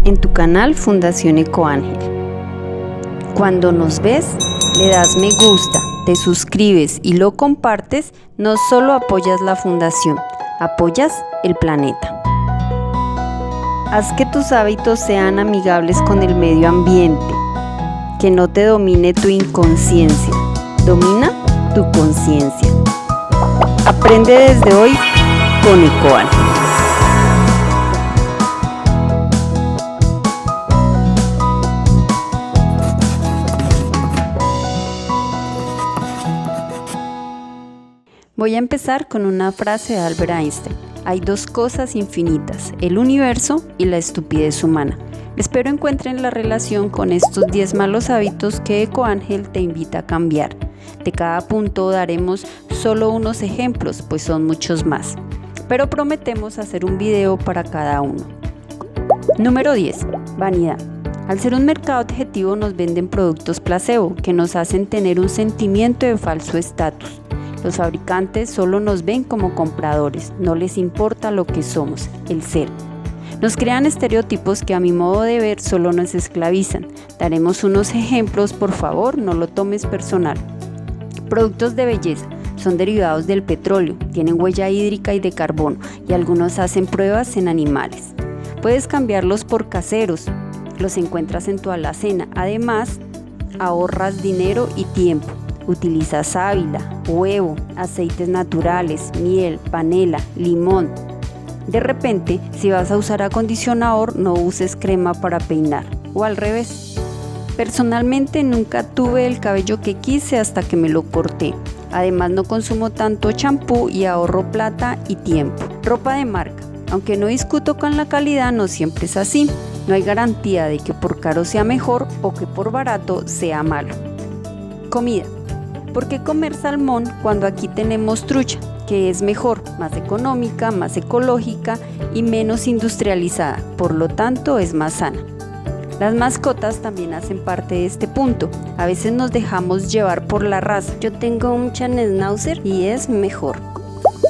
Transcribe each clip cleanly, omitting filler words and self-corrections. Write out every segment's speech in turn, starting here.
en tu canal Fundación Ecoángel. Cuando nos ves, le das me gusta, te suscribes y lo compartes, no solo apoyas la fundación, apoyas el planeta. Haz que tus hábitos sean amigables con el medio ambiente, que no te domine tu inconsciencia, domina tu conciencia. Aprende desde hoy con Ecoángel. Voy a empezar con una frase de Albert Einstein. Hay dos cosas infinitas, el universo y la estupidez humana. Espero encuentren la relación con estos 10 malos hábitos que Ecoángel te invita a cambiar. De cada punto daremos solo unos ejemplos, pues son muchos más. Pero prometemos hacer un video para cada uno. Número 10. Vanidad. Al ser un mercado objetivo nos venden productos placebo que nos hacen tener un sentimiento de falso estatus. Los fabricantes solo nos ven como compradores, no les importa lo que somos, el ser. Nos crean estereotipos que a mi modo de ver solo nos esclavizan. Daremos unos ejemplos, por favor, no lo tomes personal. Productos de belleza son derivados del petróleo, tienen huella hídrica y de carbono y algunos hacen pruebas en animales. Puedes cambiarlos por caseros, los encuentras en tu alacena, además ahorras dinero y tiempo. Utiliza sábila, huevo, aceites naturales, miel, panela, limón. De repente, si vas a usar acondicionador, no uses crema para peinar, o al revés. Personalmente nunca tuve el cabello que quise hasta que me lo corté. Además no consumo tanto champú y ahorro plata y tiempo. Ropa de marca. Aunque no discuto con la calidad, no siempre es así. No hay garantía de que por caro sea mejor o que por barato sea malo. Comida. ¿Por qué comer salmón cuando aquí tenemos trucha, que es mejor, más económica, más ecológica y menos industrializada? Por lo tanto, es más sana. Las mascotas también hacen parte de este punto. A veces nos dejamos llevar por la raza. Yo tengo un Schnauzer y es mejor.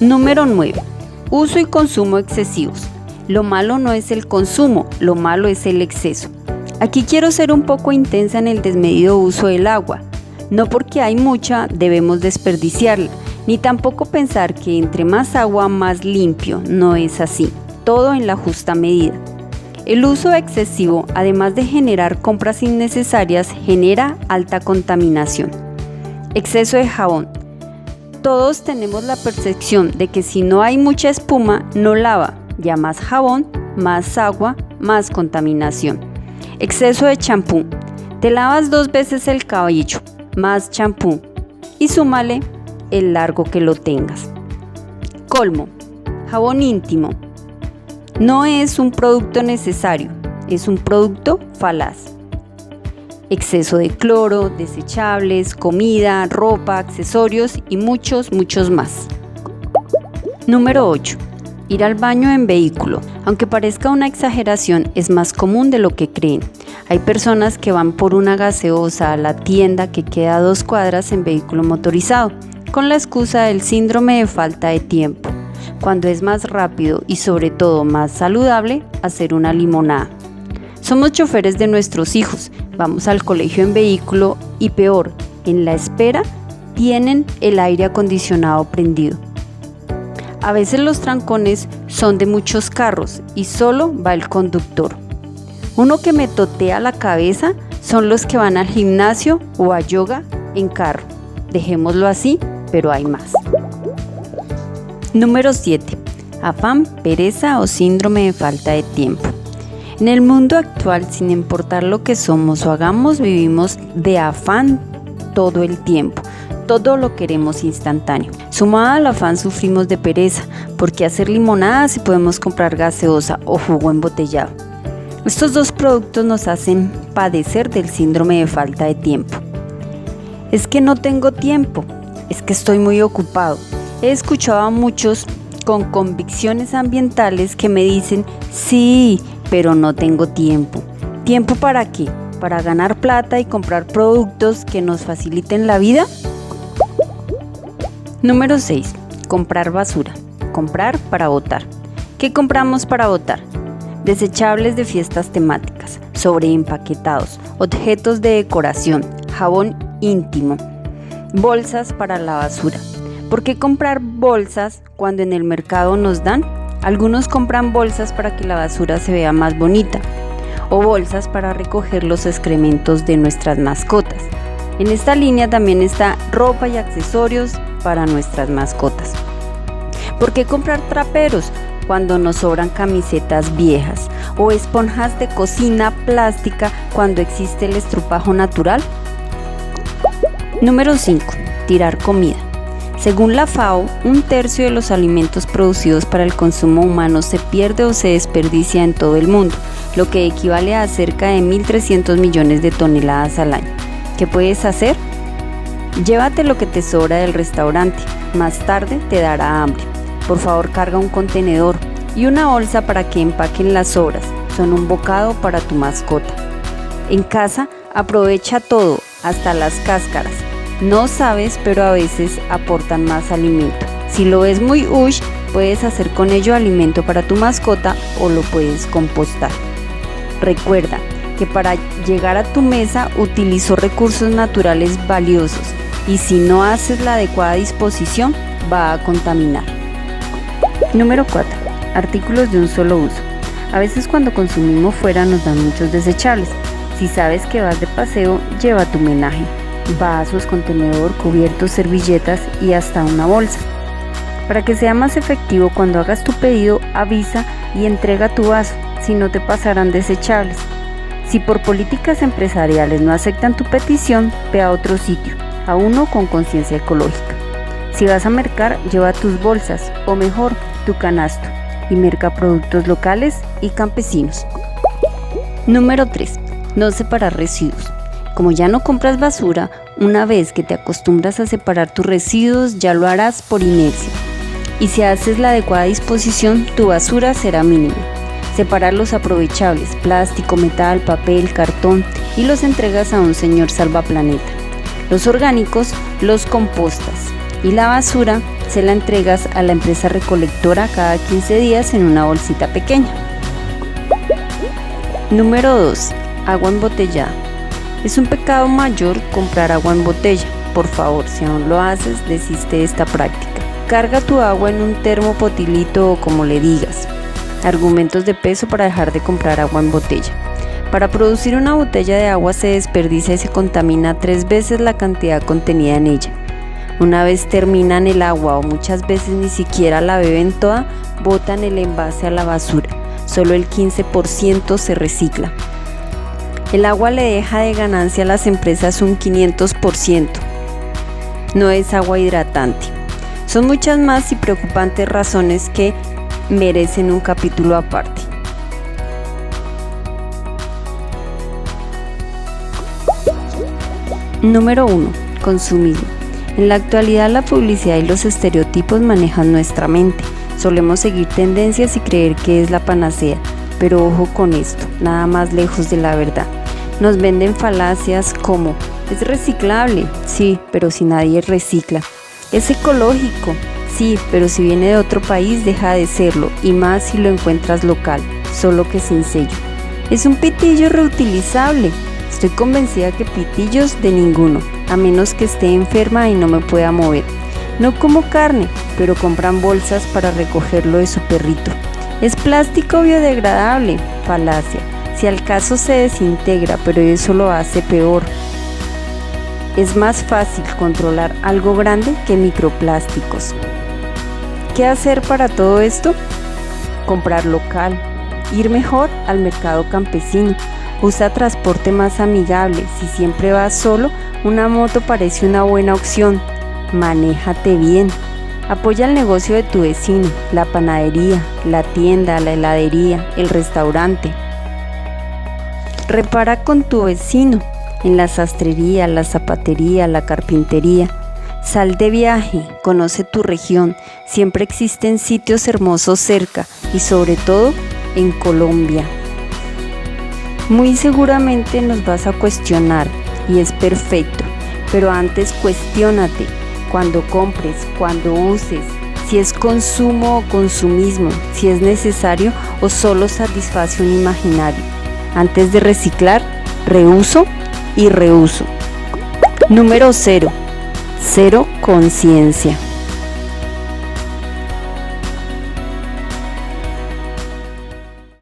Número 9. Uso y consumo excesivos. Lo malo no es el consumo, lo malo es el exceso. Aquí quiero ser un poco intensa en el desmedido uso del agua. No porque hay mucha debemos desperdiciarla, ni tampoco pensar que entre más agua más limpio, no es así, todo en la justa medida. El uso excesivo, además de generar compras innecesarias, genera alta contaminación. Exceso de jabón. Todos tenemos la percepción de que si no hay mucha espuma, no lava, ya más jabón, más agua, más contaminación. Exceso de champú. Te lavas 2 veces el cabello, más champú y súmale el largo que lo tengas. Colmo, jabón íntimo. No es un producto necesario, es un producto falaz. Exceso de cloro, desechables, comida, ropa, accesorios y muchos más. Número 8. Ir al baño en vehículo. Aunque parezca una exageración, es más común de lo que creen. Hay personas que van por una gaseosa a la tienda que queda a 2 cuadras en vehículo motorizado, con la excusa del síndrome de falta de tiempo, cuando es más rápido y sobre todo más saludable hacer una limonada. Somos choferes de nuestros hijos, vamos al colegio en vehículo y peor, en la espera tienen el aire acondicionado prendido. A veces los trancones son de muchos carros y solo va el conductor. Uno que me totea la cabeza son los que van al gimnasio o a yoga en carro. Dejémoslo así, pero hay más. Número 7. Afán, pereza o síndrome de falta de tiempo. En el mundo actual, sin importar lo que somos o hagamos, vivimos de afán todo el tiempo. Todo lo queremos instantáneo. Sumada al afán sufrimos de pereza, porque hacer limonada si podemos comprar gaseosa o jugo embotellado. Estos 2 productos nos hacen padecer del síndrome de falta de tiempo. Es que no tengo tiempo, es que estoy muy ocupado. He escuchado a muchos con convicciones ambientales que me dicen, sí, pero no tengo tiempo. ¿Tiempo para qué? ¿Para ganar plata y comprar productos que nos faciliten la vida? Número 6. Comprar basura. Comprar para botar. ¿Qué compramos para botar? Desechables de fiestas temáticas, sobreempaquetados, objetos de decoración, jabón íntimo, bolsas para la basura. ¿Por qué comprar bolsas cuando en el mercado nos dan? Algunos compran bolsas para que la basura se vea más bonita o bolsas para recoger los excrementos de nuestras mascotas. En esta línea también está ropa y accesorios para nuestras mascotas. ¿Por qué comprar traperos cuando nos sobran camisetas viejas o esponjas de cocina plástica cuando existe el estrupajo natural? Número 5. Tirar comida. Según la FAO, 1/3 de los alimentos producidos para el consumo humano se pierde o se desperdicia en todo el mundo, lo que equivale a cerca de 1.300 millones de toneladas al año. ¿Qué puedes hacer? Llévate lo que te sobra del restaurante, más tarde te dará hambre. Por favor, carga un contenedor y una bolsa para que empaquen las sobras, son un bocado para tu mascota. En casa, aprovecha todo, hasta las cáscaras. No sabes, pero a veces aportan más alimento. Si lo ves muy ush, puedes hacer con ello alimento para tu mascota o lo puedes compostar. Recuerda que para llegar a tu mesa utilizó recursos naturales valiosos y si no haces la adecuada disposición, va a contaminar. Número 4. Artículos de un solo uso. A veces cuando consumimos fuera nos dan muchos desechables. Si sabes que vas de paseo, lleva tu menaje. Vasos, contenedor, cubiertos, servilletas y hasta una bolsa. Para que sea más efectivo, cuando hagas tu pedido, avisa y entrega tu vaso, si no te pasarán desechables. Si por políticas empresariales no aceptan tu petición, ve a otro sitio, a uno con conciencia ecológica. Si vas a mercar, lleva tus bolsas, o mejor, tu canasto, y merca productos locales y campesinos. Número 3. No separar residuos. Como ya no compras basura, una vez que te acostumbras a separar tus residuos, ya lo harás por inercia. Y si haces la adecuada disposición, tu basura será mínima. Separar los aprovechables, plástico, metal, papel, cartón, y los entregas a un señor salvaplaneta. Los orgánicos los compostas y la basura se la entregas a la empresa recolectora cada 15 días en una bolsita pequeña. Número 2. Agua embotellada. Es un pecado mayor comprar agua en botella. Por favor, si aún lo haces, desiste de esta práctica. Carga tu agua en un termopotilito o como le digas. Argumentos de peso para dejar de comprar agua en botella. Para producir una botella de agua se desperdicia y se contamina 3 veces la cantidad contenida en ella. Una vez terminan el agua o muchas veces ni siquiera la beben toda, botan el envase a la basura. Solo el 15% se recicla. El agua le deja de ganancia a las empresas un 500%. No es agua hidratante. Son muchas más y preocupantes razones que merecen un capítulo aparte. Número 1. Consumismo. En la actualidad la publicidad y los estereotipos manejan nuestra mente. Solemos seguir tendencias y creer que es la panacea, pero ojo con esto, nada más lejos de la verdad. Nos venden falacias como, es reciclable, sí, pero si nadie recicla. Es ecológico, sí, pero si viene de otro país deja de serlo, y más si lo encuentras local, solo que sin sello. Es un pitillo reutilizable. Estoy convencida que pitillos de ninguno, a menos que esté enferma y no me pueda mover. No como carne, pero compran bolsas para recogerlo de su perrito. Es plástico biodegradable, falacia. Si al caso se desintegra, pero eso lo hace peor. Es más fácil controlar algo grande que microplásticos. ¿Qué hacer para todo esto? Comprar local, ir mejor al mercado campesino, usa transporte más amigable. Si siempre vas solo, una moto parece una buena opción. Manéjate bien. Apoya el negocio de tu vecino, la panadería, la tienda, la heladería, el restaurante. Repara con tu vecino en la sastrería, la zapatería, la carpintería. Sal de viaje, conoce tu región. Siempre existen sitios hermosos cerca y sobre todo en Colombia. Muy seguramente nos vas a cuestionar y es perfecto, pero antes cuestiónate cuando compres, cuando uses, si es consumo o consumismo, si es necesario o solo satisface un imaginario. Antes de reciclar, reuso y reuso. Número 0. Cero conciencia.